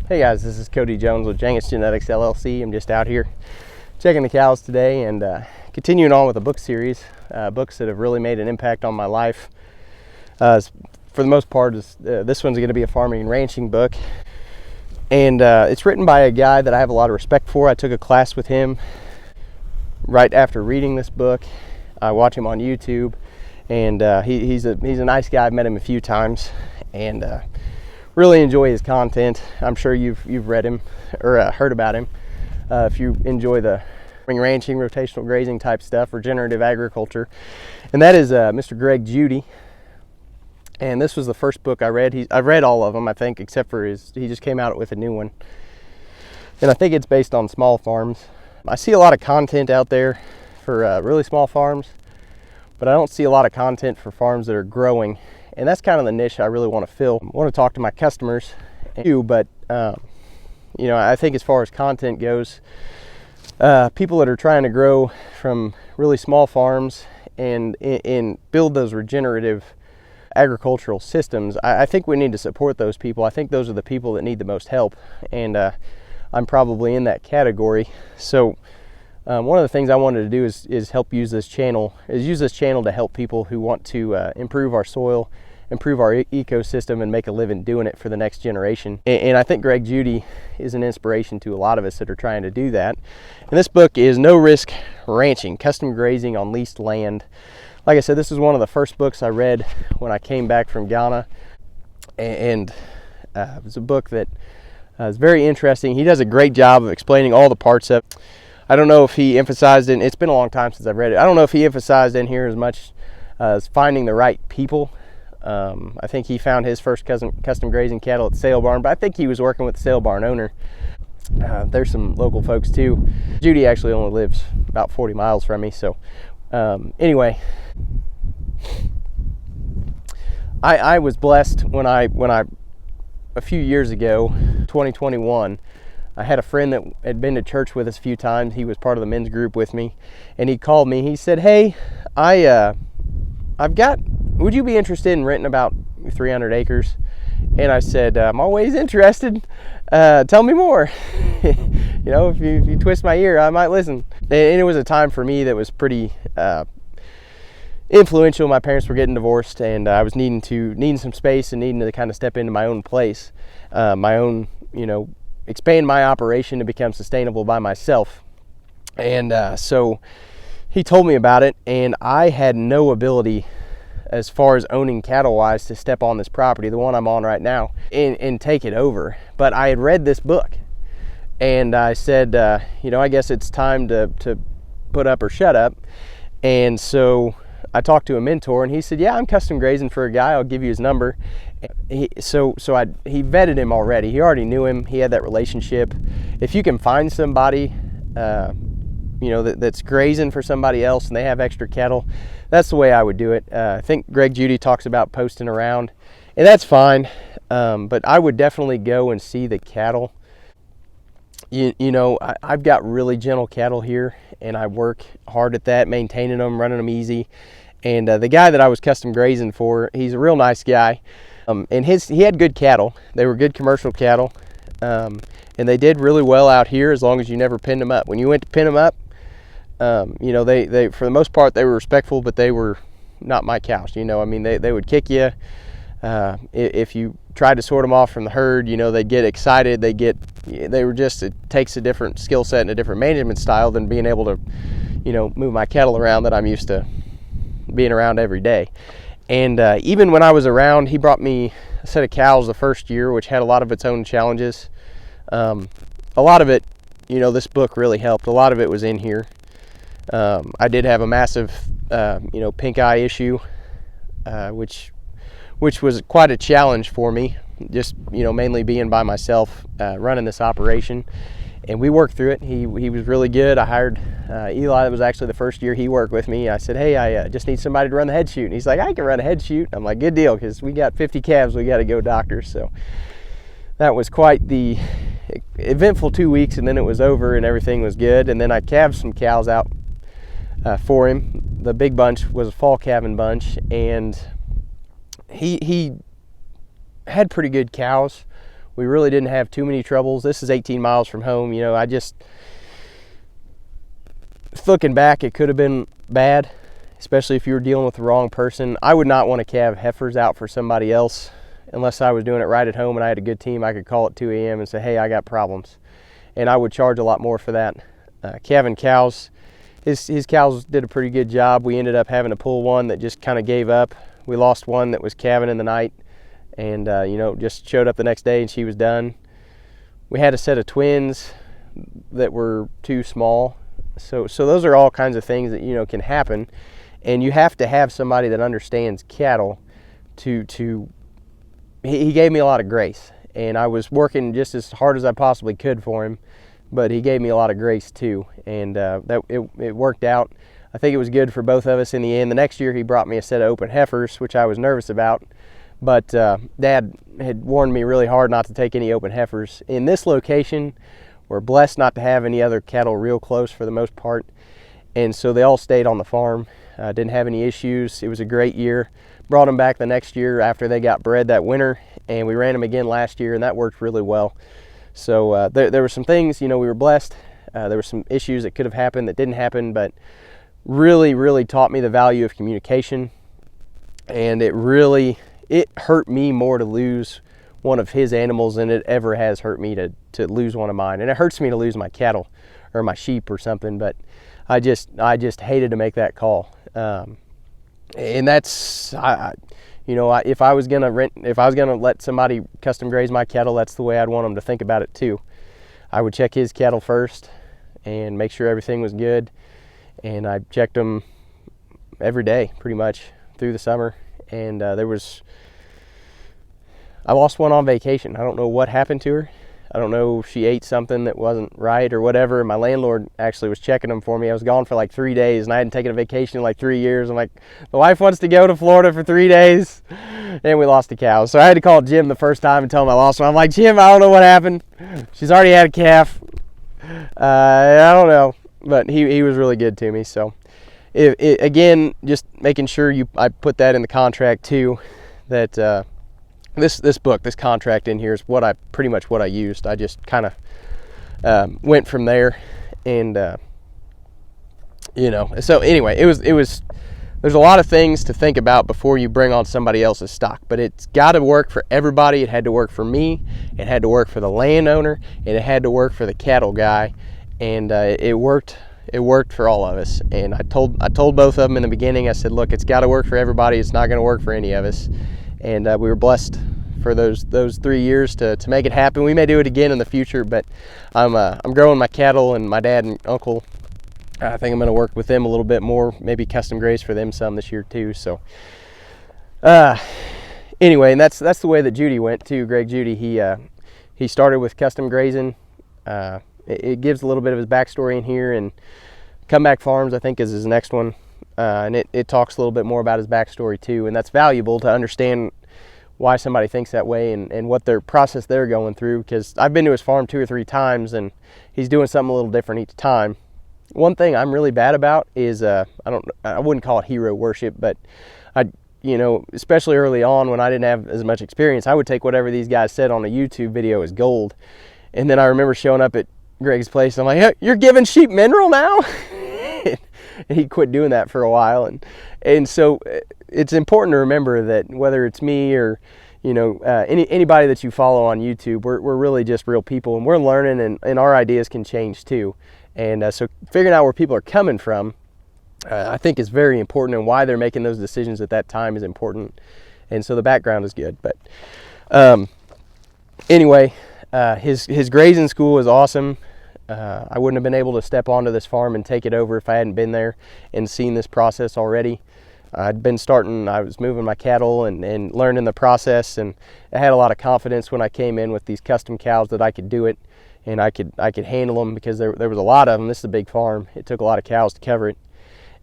Hey guys, this is Cody Jones with Jangus Genetics LLC. I'm just out here checking the cows today and continuing on with a book series, books that have really made an impact on my life. For the most part, this one's going to be a farming and ranching book, and it's written by a guy that I have a lot of respect for. I took a class with him right after reading this book. I watch him on YouTube, and he's a nice guy. I've met him a few times, and really enjoy his content. I'm sure you've read him or heard about him. If you enjoy the ranching, rotational grazing type stuff, regenerative agriculture, and that is Mr. Judy. And this was the first book I read. I've read all of them, I think, except for he just came out with a new one. And I think it's based on small farms. I see a lot of content out there for really small farms, but I don't see a lot of content for farms that are growing. And that's kind of the niche I really want to fill. I want to talk to my customers too, but I think as far as content goes, people that are trying to grow from really small farms and build those regenerative agricultural systems, I think we need to support those people. I think those are the people that need the most help, and I'm probably in that category. So one of the things I wanted to do is help use this channel to help people who want to improve our soil, improve our ecosystem, and make a living doing it for the next generation. And I think Judy is an inspiration to a lot of us that are trying to do that. And this book is No Risk Ranching, Custom Grazing on Leased Land. Like I said, this is one of the first books I read when I came back from Ghana, and it was a book that is very interesting. He does a great job of explaining all the parts of it. I don't know if he emphasized it. It's been a long time since I've read it. I don't know if he emphasized in here as much as finding the right people. I think he found his first custom grazing cattle at the sale barn, but I think he was working with the sale barn owner. There's some local folks too. Judy actually only lives about 40 miles from me. So anyway, I was blessed when I a few years ago, 2021, I had a friend that had been to church with us a few times. He was part of the men's group with me, and he called me. He said, "Hey, would you be interested in renting about 300 acres? And I said, I'm always interested. Tell me more. If you twist my ear, I might listen. And it was a time for me that was pretty influential. My parents were getting divorced, and I was needing some space and needing to kind of step into my own place, expand my operation to become sustainable by myself. And so he told me about it, and I had no ability as far as owning cattle wise to step on this property, the one I'm on right now, and take it over. But I had read this book, and I said, I guess it's time to put up or shut up. And so I talked to a mentor, and he said, yeah, I'm custom grazing for a guy. I'll give you his number. He vetted him already. He already knew him. He had that relationship. If you can find somebody, that's grazing for somebody else and they have extra cattle, that's the way I would do it. I think Judy talks about posting around, and that's fine. But I would definitely go and see the cattle. I've got really gentle cattle here, and I work hard at that, maintaining them, running them easy. And the guy that I was custom grazing for, he's a real nice guy. And he had good cattle. They were good commercial cattle. And they did really well out here as long as you never pinned them up. When you went to pin them up, they for the most part, they were respectful, but they were not my cows. They would kick you. If you tried to sort them off from the herd, they'd get excited. It takes a different skill set and a different management style than being able to, move my cattle around that I'm used to being around every day. And even when I was around, he brought me a set of cows the first year, which had a lot of its own challenges. A lot of it, this book really helped. A lot of it was in here. I did have a massive, pink eye issue, which was quite a challenge for me, just, mainly being by myself, running this operation. And we worked through it. He was really good. I hired Eli. That was actually the first year he worked with me. I said, hey, I just need somebody to run the head chute. And he's like, I can run a head chute. I'm like, good deal, because we got 50 calves. We got to go doctors. So that was quite the eventful 2 weeks, and then it was over and everything was good. And then I calved some cows out for him. The big bunch was a fall calving bunch, and he had pretty good cows We really didn't have too many troubles. This is 18 miles from home. You know, looking back, it could have been bad, especially if you were dealing with the wrong person. I would not want to calve heifers out for somebody else unless I was doing it right at home and I had a good team. I could call at 2 a.m. and say, hey, I got problems. And I would charge a lot more for that. Calving cows, his cows did a pretty good job. We ended up having to pull one that just kind of gave up. We lost one that was calving in the night and, you know, just showed up the next day and she was done. We had a set of twins that were too small. So those are all kinds of things that, you know, can happen. And you have to have somebody that understands cattle he gave me a lot of grace. And I was working just as hard as I possibly could for him, but he gave me a lot of grace too. And it worked out. I think it was good for both of us in the end. The next year he brought me a set of open heifers, which I was nervous about. But Dad had warned me really hard not to take any open heifers. In this location, we're blessed not to have any other cattle real close for the most part. And so they all stayed on the farm. Didn't have any issues. It was a great year. Brought them back the next year after they got bred that winter, and we ran them again last year, and that worked really well. So there were some things, you know, we were blessed. There were some issues that could have happened that didn't happen, but really, really taught me the value of communication. And it hurt me more to lose one of his animals than it ever has hurt me to lose one of mine. And it hurts me to lose my cattle or my sheep or something, but I just hated to make that call. And that's, you know, if I was gonna let somebody custom graze my cattle, that's the way I'd want them to think about it too. I would check his cattle first and make sure everything was good. And I checked them every day, pretty much through the summer. And I lost one on vacation. I don't know what happened to her. I don't know if she ate something that wasn't right or whatever. My landlord actually was checking them for me. I was gone for like 3 days and I hadn't taken a vacation in like 3 years. I'm like, the wife wants to go to Florida for 3 days. And we lost a cow. So I had to call Jim the first time and tell him I lost one. I'm like, Jim, I don't know what happened. She's already had a calf. I don't know. But he was really good to me. So again, just making sure I put that in the contract too, that this book, this contract in here is pretty much what I used. I just kind of went from there, and you know. So anyway, it was. There's a lot of things to think about before you bring on somebody else's stock, but it's got to work for everybody. It had to work for me. It had to work for the landowner, and it had to work for the cattle guy, and it worked. It worked for all of us. And I told both of them in the beginning. I said, look, it's got to work for everybody. It's not going to work for any of us. And we were blessed for those 3 years to make it happen. We may do it again in the future, but I'm growing my cattle, and my dad and uncle, I think I'm going to work with them a little bit more, maybe custom graze for them some this year too. So anyway, and that's the way that Judy went too. Greg Judy, he started with custom grazing. It gives a little bit of his backstory in here, and Comeback Farms I think is his next one. And it talks a little bit more about his backstory too, and that's valuable to understand why somebody thinks that way and what their process they're going through, because I've been to his farm 2 or 3 times and he's doing something a little different each time. One thing I'm really bad about is I wouldn't call it hero worship, but you know, especially early on when I didn't have as much experience, I would take whatever these guys said on a YouTube video as gold. And then I remember showing up at Greg's place, I'm like, hey, you're giving sheep mineral now? And he quit doing that for a while, and so it's important to remember that whether it's me or, you know, anybody that you follow on YouTube, we're really just real people, and we're learning, and our ideas can change too. And so figuring out where people are coming from, I think is very important, and why they're making those decisions at that time is important. And so the background is good. But anyway, his grazing school is awesome. I wouldn't have been able to step onto this farm and take it over if I hadn't been there and seen this process already. I was moving my cattle and learning the process, and I had a lot of confidence when I came in with these custom cows that I could do it, and I could handle them, because there was a lot of them. This is a big farm. It took a lot of cows to cover it,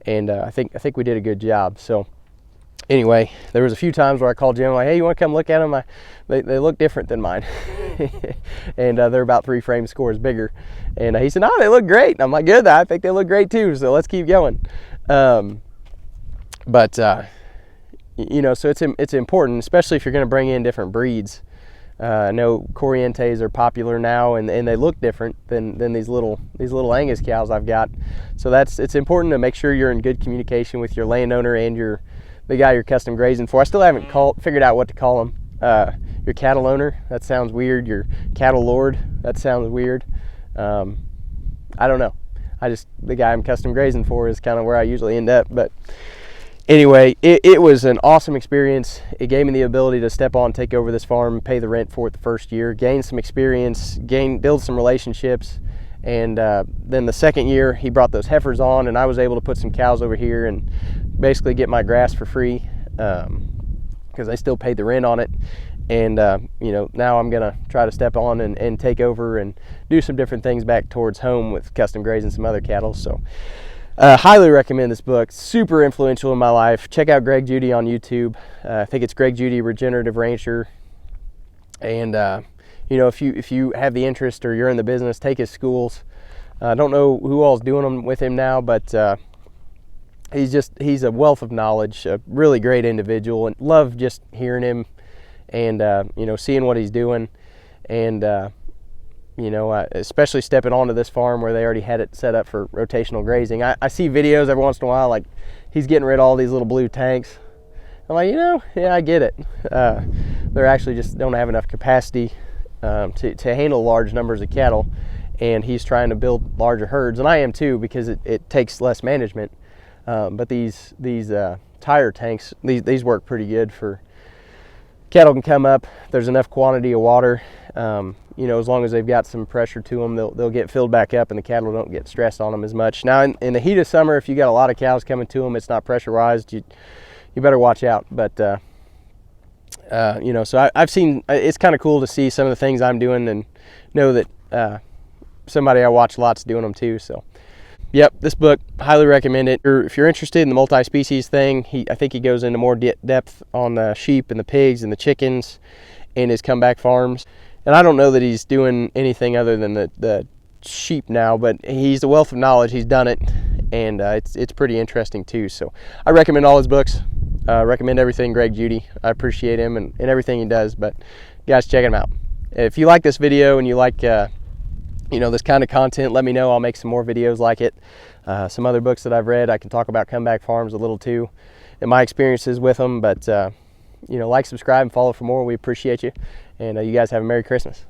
and I think we did a good job. So anyway, there was a few times where I called Jim, like, hey, you want to come look at them? They look different than mine. And they're about 3 frame scores bigger. And he said, no, they look great. And I'm like, good, I think they look great too, so let's keep going. But you know, so it's important, especially if you're going to bring in different breeds. I know Corrientes are popular now, and they look different than these little Angus cows I've got. So it's important to make sure you're in good communication with your landowner and the guy you're custom grazing for. I still haven't figured out what to call him. Your cattle owner, that sounds weird. Your cattle lord, that sounds weird. I don't know. The guy I'm custom grazing for is kind of where I usually end up. But anyway, it was an awesome experience. It gave me the ability to step on, take over this farm, pay the rent for it the first year, gain some experience, build some relationships. And then the second year, he brought those heifers on, and I was able to put some cows over here and basically get my grass for free, because I still paid the rent on it. And now I'm gonna try to step on and take over and do some different things back towards home with custom grazing some other cattle. So highly recommend this book. Super influential in my life. Check out Greg Judy on YouTube. I think it's Greg Judy, Regenerative Rancher. And if you have the interest or you're in the business, take his schools. I don't know who all's doing them with him now, but he's a wealth of knowledge, a really great individual, and love just hearing him and seeing what he's doing. And especially stepping onto this farm where they already had it set up for rotational grazing. I see videos every once in a while, like he's getting rid of all these little blue tanks. I'm like, yeah, I get it. They're actually just don't have enough capacity to handle large numbers of cattle, and he's trying to build larger herds, and I am too, because it takes less management. But these tire tanks, these work pretty good for cattle can come up. There's enough quantity of water. As long as they've got some pressure to them, they'll get filled back up, and the cattle don't get stressed on them as much. Now, in the heat of summer, if you got a lot of cows coming to them, it's not pressurized. You better watch out. But so I've seen. It's kind of cool to see some of the things I'm doing and know that somebody I watch lot's doing them too. So, yep, this book, highly recommend it. If you're interested in the multi-species thing, I think he goes into more depth on the sheep and the pigs and the chickens and his comeback farms. And I don't know that he's doing anything other than the sheep now, but he's a wealth of knowledge. He's done it, and it's pretty interesting too. So I recommend all his books. Recommend everything Greg Judy. I appreciate him and everything he does. But guys, check him out. If you like this video and you like this kind of content, let me know. I'll make some more videos like it. Some other books that I've read, I can talk about comeback farms a little too and my experiences with them. But like, subscribe, and follow for more. We appreciate you. And you guys have a Merry Christmas.